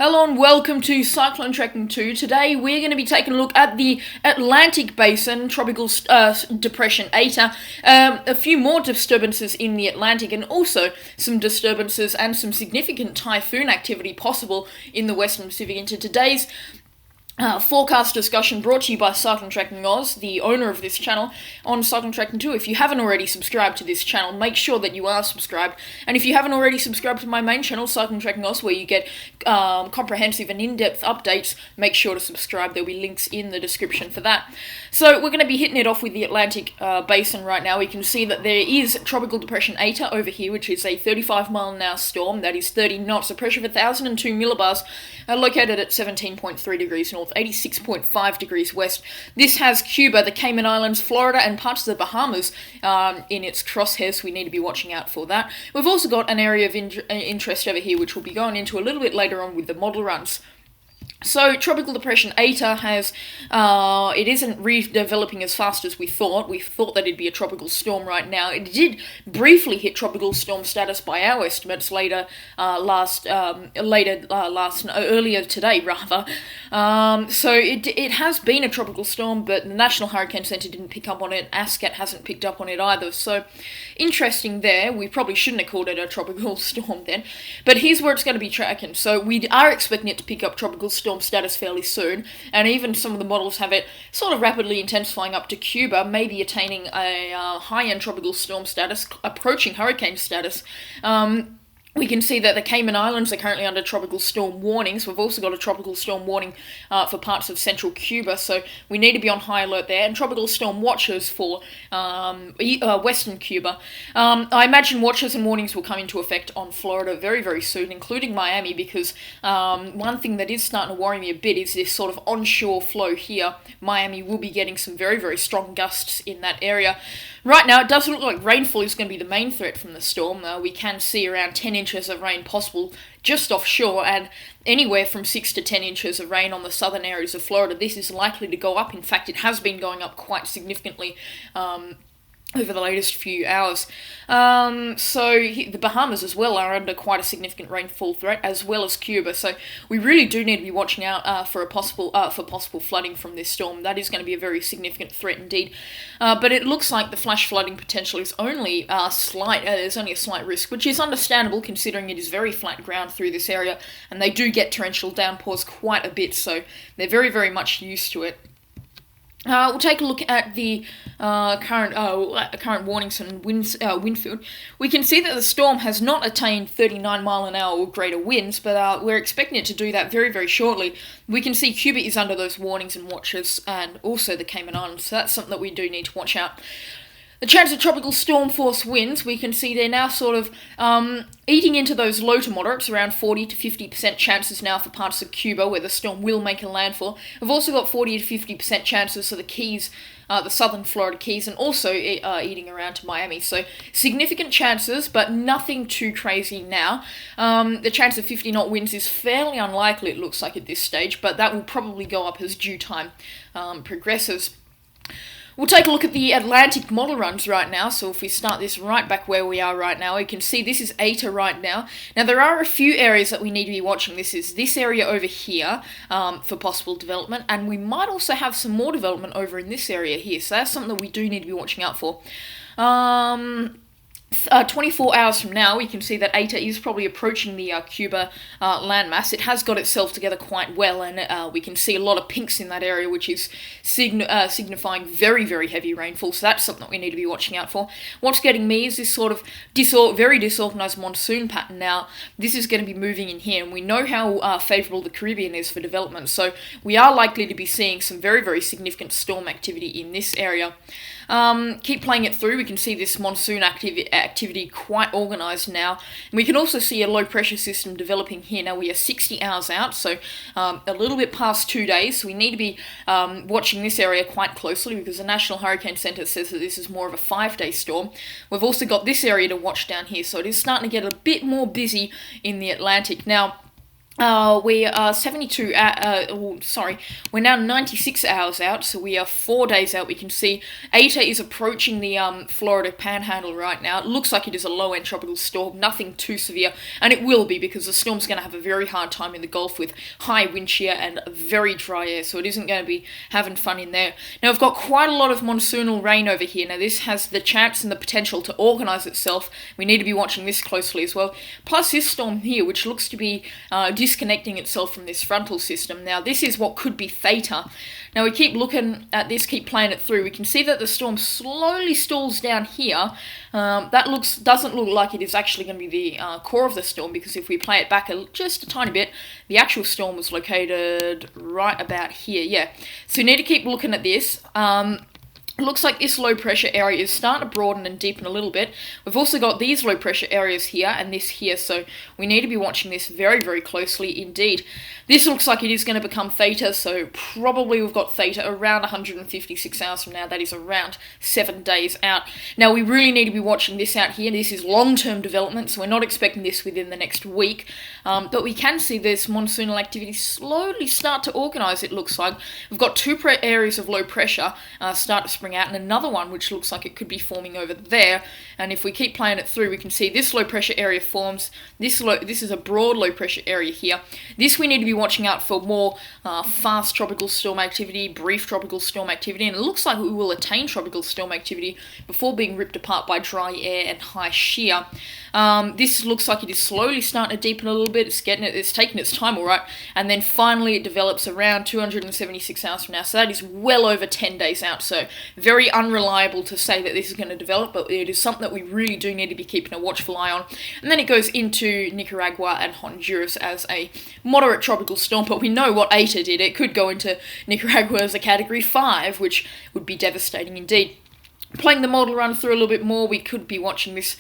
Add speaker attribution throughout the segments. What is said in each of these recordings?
Speaker 1: Hello and welcome to Cyclone Tracking 2. Today we're going to be taking a look at the Atlantic Basin, Tropical Depression Eta, a few more disturbances in the Atlantic, and also some disturbances and some significant typhoon activity possible in the Western Pacific. Into today's forecast discussion brought to you by Cyclone Tracking Oz, the owner of this channel, on Cyclone Tracking 2. If you haven't already subscribed to this channel, make sure that you are subscribed. And if you haven't already subscribed to my main channel, Cyclone Tracking Oz, where you get comprehensive and in-depth updates, make sure to subscribe. There'll be links in the description for that. So we're going to be hitting it off with the Atlantic Basin right now. We can see that there is Tropical Depression Eta over here, which is a 35-mile-an-hour storm. That is 30 knots. A pressure of 1,002 millibars, located at 17.3 degrees north, 86.5 degrees west. This has Cuba, the Cayman Islands, Florida, and parts of the Bahamas in its crosshairs, so we need to be watching out for that. We've also got an area of interest over here, which we'll be going into a little bit later on with the model runs. So, Tropical Depression Eta has, it isn't redeveloping as fast as we thought. We thought that it'd be a tropical storm right now. It did briefly hit tropical storm status by our estimates earlier today, rather. So it has been a tropical storm, but the National Hurricane Center didn't pick up on it. ASCAT hasn't picked up on it either. So, interesting there. We probably shouldn't have called it a tropical storm then. But here's where it's going to be tracking. So, we are expecting it to pick up tropical storm status fairly soon, and even some of the models have it sort of rapidly intensifying up to Cuba, maybe attaining a high-end tropical storm status, approaching hurricane status. We can see that the Cayman Islands are currently under tropical storm warnings. We've also got a tropical storm warning for parts of central Cuba, so we need to be on high alert there, and tropical storm watches for western Cuba. I imagine watches and warnings will come into effect on Florida very, very soon, including Miami, because one thing that is starting to worry me a bit is this sort of onshore flow here. Miami will be getting some very, very strong gusts in that area. Right now, it doesn't look like rainfall is going to be the main threat from the storm. We can see around 10 inches of rain possible just offshore, and anywhere from 6 to 10 inches of rain on the southern areas of Florida. This is likely to go up. In fact, it has been going up quite significantly over the latest few hours. So the Bahamas as well are under quite a significant rainfall threat, as well as Cuba. So we really do need to be watching out for possible flooding from this storm. That is going to be a very significant threat indeed. But it looks like the flash flooding potential is only slight. There's only a slight risk, which is understandable considering it is very flat ground through this area, and they do get torrential downpours quite a bit. So they're very, very much used to it. We'll take a look at the current warnings and wind field. We can see that the storm has not attained 39 mile an hour or greater winds, but we're expecting it to do that very, very shortly. We can see Cuba is under those warnings and watches, and also the Cayman Islands, so that's something that we do need to watch out. The chance of tropical storm force winds, we can see they're now sort of eating into those low to moderates, around 40 to 50% chances now for parts of Cuba where the storm will make a landfall. We've also got 40 to 50% chances for the Keys, the southern Florida Keys, and also eating around to Miami. So significant chances, but nothing too crazy now. The chance of 50 knot winds is fairly unlikely, it looks like, at this stage, but that will probably go up as due time progresses. We'll take a look at the Atlantic model runs right now. So if we start this right back where we are right now, you can see this is Eta right now. Now there are a few areas that we need to be watching. This is this area over here for possible development, and we might also have some more development over in this area here. So that's something that we do need to be watching out for. 24 hours from now, we can see that Eta is probably approaching the Cuba landmass. It has got itself together quite well, and we can see a lot of pinks in that area, which is signifying very, very heavy rainfall, so that's something that we need to be watching out for. What's getting me is this sort of very disorganized monsoon pattern now. This is going to be moving in here, and we know how favorable the Caribbean is for development, so we are likely to be seeing some very, very significant storm activity in this area. Keep playing it through, we can see this monsoon activity quite organised now. And we can also see a low pressure system developing here. Now we are 60 hours out, so a little bit past 2 days, so we need to be watching this area quite closely because the National Hurricane Center says that this is more of a 5-day storm. We've also got this area to watch down here, so it is starting to get a bit more busy in the Atlantic. Now, We are we're now 96 hours out, so we are 4 days out. We can see Eta is approaching the Florida Panhandle right now. It looks like it is a low-end tropical storm, nothing too severe, and it will be because the storm's going to have a very hard time in the Gulf with high wind shear and very dry air, so it isn't going to be having fun in there. Now, we've got quite a lot of monsoonal rain over here. Now, this has the chance and the potential to organise itself. We need to be watching this closely as well. Plus, this storm here, which looks to be disconnecting itself from this frontal system. Now, this is what could be Theta. Now, we keep looking at this, keep playing it through. We can see that the storm slowly stalls down here. That doesn't look like it is actually going to be the core of the storm, because if we play it back just a tiny bit, the actual storm was located right about here. Yeah, so we need to keep looking at this. It looks like this low pressure area is starting to broaden and deepen a little bit. We've also got these low pressure areas here and this here, so we need to be watching this very, very closely indeed. This looks like it is going to become Theta, so probably we've got Theta around 156 hours from now. That is around 7 days out. Now, we really need to be watching this out here. This is long-term development, so we're not expecting this within the next week. But we can see this monsoonal activity slowly start to organise, it looks like. We've got two areas of low pressure start to spring out, and another one which looks like it could be forming over there. And if we keep playing it through, we can see this low pressure area forms. This is a broad low pressure area here. This we need to be watching out for more fast tropical storm activity, brief tropical storm activity, and it looks like we will attain tropical storm activity before being ripped apart by dry air and high shear. This looks like it is slowly starting to deepen a little bit. It's taking its time, all right, and then finally it develops around 276 hours from now. So that is well over 10 days out. So very unreliable to say that this is going to develop, but it is something that we really do need to be keeping a watchful eye on. And then it goes into Nicaragua and Honduras as a moderate tropical storm, but we know what Eta did. It could go into Nicaragua as a Category 5, which would be devastating indeed. Playing the model run through a little bit more, we could be watching this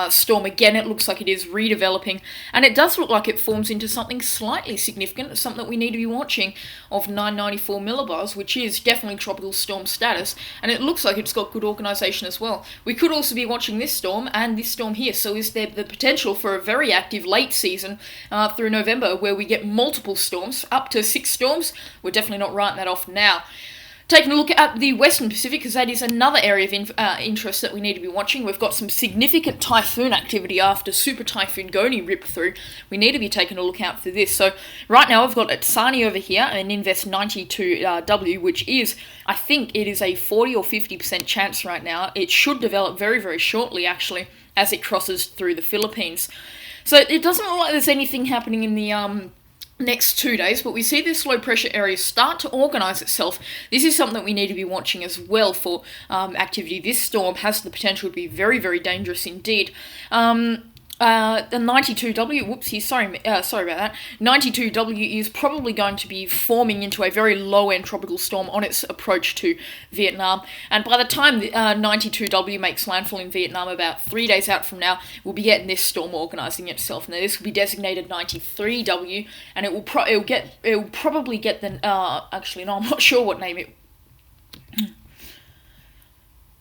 Speaker 1: storm again. It looks like it is redeveloping, and it does look like it forms into something slightly significant, something that we need to be watching, of 994 millibars, which is definitely tropical storm status, and it looks like it's got good organisation as well. We could also be watching this storm and this storm here, so is there the potential for a very active late season through November where we get multiple storms, up to 6 storms? We're definitely not writing that off now. Taking a look at the Western Pacific, because that is another area of interest that we need to be watching. We've got some significant typhoon activity after Super Typhoon Goni ripped through. We need to be taking a look out for this. So right now I've got Atsani over here, and Invest 92W, which is, I think it is a 40 or 50% chance right now. It should develop very, very shortly, actually, as it crosses through the Philippines. So it doesn't look like there's anything happening in the next 2 days, but we see this low pressure area start to organise itself. This is something that we need to be watching as well for activity. This storm has the potential to be very, very dangerous indeed. The 92W, sorry about that. 92W is probably going to be forming into a very low-end tropical storm on its approach to Vietnam. And by the time 92W makes landfall in Vietnam, about 3 days out from now, we'll be getting this storm organising itself. Now, this will be designated 93W, and it will probably get the actually, no, I'm not sure what name it.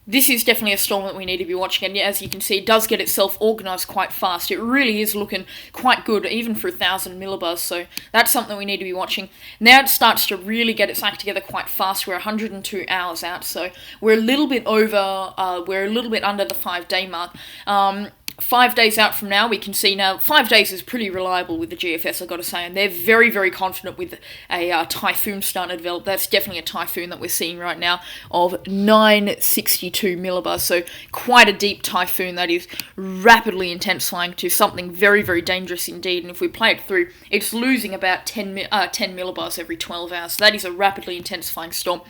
Speaker 1: This is definitely a storm that we need to be watching, and as you can see, it does get itself organised quite fast. It really is looking quite good, even for 1,000 millibars, so that's something we need to be watching. Now it starts to really get its act together quite fast. We're 102 hours out, so we're a little bit under the 5-day mark. 5 days out from now, we can see now, 5 days is pretty reliable with the GFS, I've got to say, and they're very, very confident with a typhoon starting to develop. That's definitely a typhoon that we're seeing right now of 962 millibars, so quite a deep typhoon that is rapidly intensifying to something very, very dangerous indeed, and if we play it through, it's losing about 10 millibars every 12 hours, so that is a rapidly intensifying storm.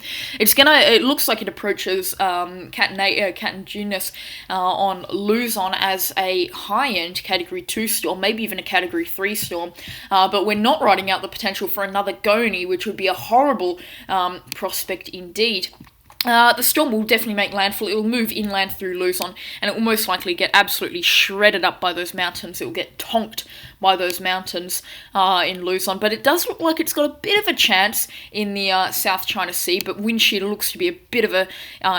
Speaker 1: It looks like it approaches Cat Genus on Luzon as a high-end Category 2 storm, maybe even a Category 3 storm, but we're not writing out the potential for another Goni, which would be a horrible prospect indeed. The storm will definitely make landfall. It will move inland through Luzon, and it will most likely get absolutely shredded up by those mountains. It will get tonked by those mountains in Luzon. But it does look like it's got a bit of a chance in the South China Sea, but wind shear looks to be a bit of a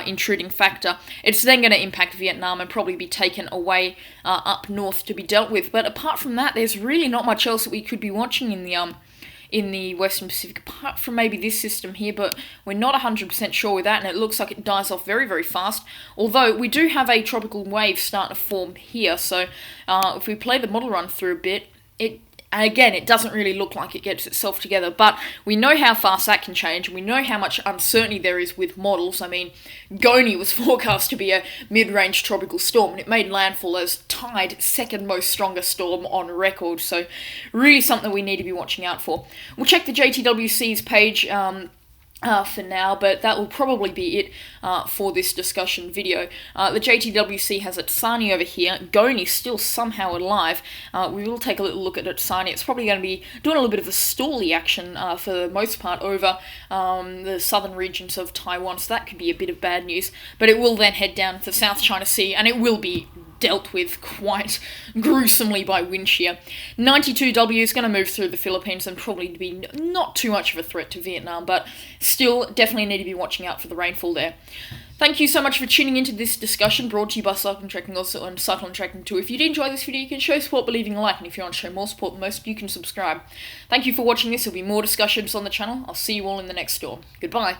Speaker 1: intruding factor. It's then going to impact Vietnam and probably be taken away up north to be dealt with. But apart from that, there's really not much else that we could be watching in the Western Pacific, apart from maybe this system here, but we're not 100% sure with that, and it looks like it dies off very, very fast, although we do have a tropical wave starting to form here, so if we play the model run through a bit, it doesn't really look like it gets itself together, but we know how fast that can change, and we know how much uncertainty there is with models. I mean, Goni was forecast to be a mid-range tropical storm, and it made landfall as tied second most strongest storm on record, so really something we need to be watching out for. We'll check the JTWC's page for now, but that will probably be it for this discussion video. The JTWC has Itsani over here. Goni's still somehow alive. We will take a little look at Itsani. It's probably going to be doing a little bit of a stally action for the most part over the southern regions of Taiwan, so that could be a bit of bad news. But it will then head down to the South China Sea, and it will be dealt with quite gruesomely by wind shear. 92W is going to move through the Philippines and probably be not too much of a threat to Vietnam, but still definitely need to be watching out for the rainfall there. Thank you so much for tuning into this discussion brought to you by Cyclone Tracking, also on Cyclone Tracking 2. If you did enjoy this video, you can show support by leaving a like, and if you want to show more support than most, you can subscribe. Thank you for watching this. There'll be more discussions on the channel. I'll see you all in the next storm. Goodbye.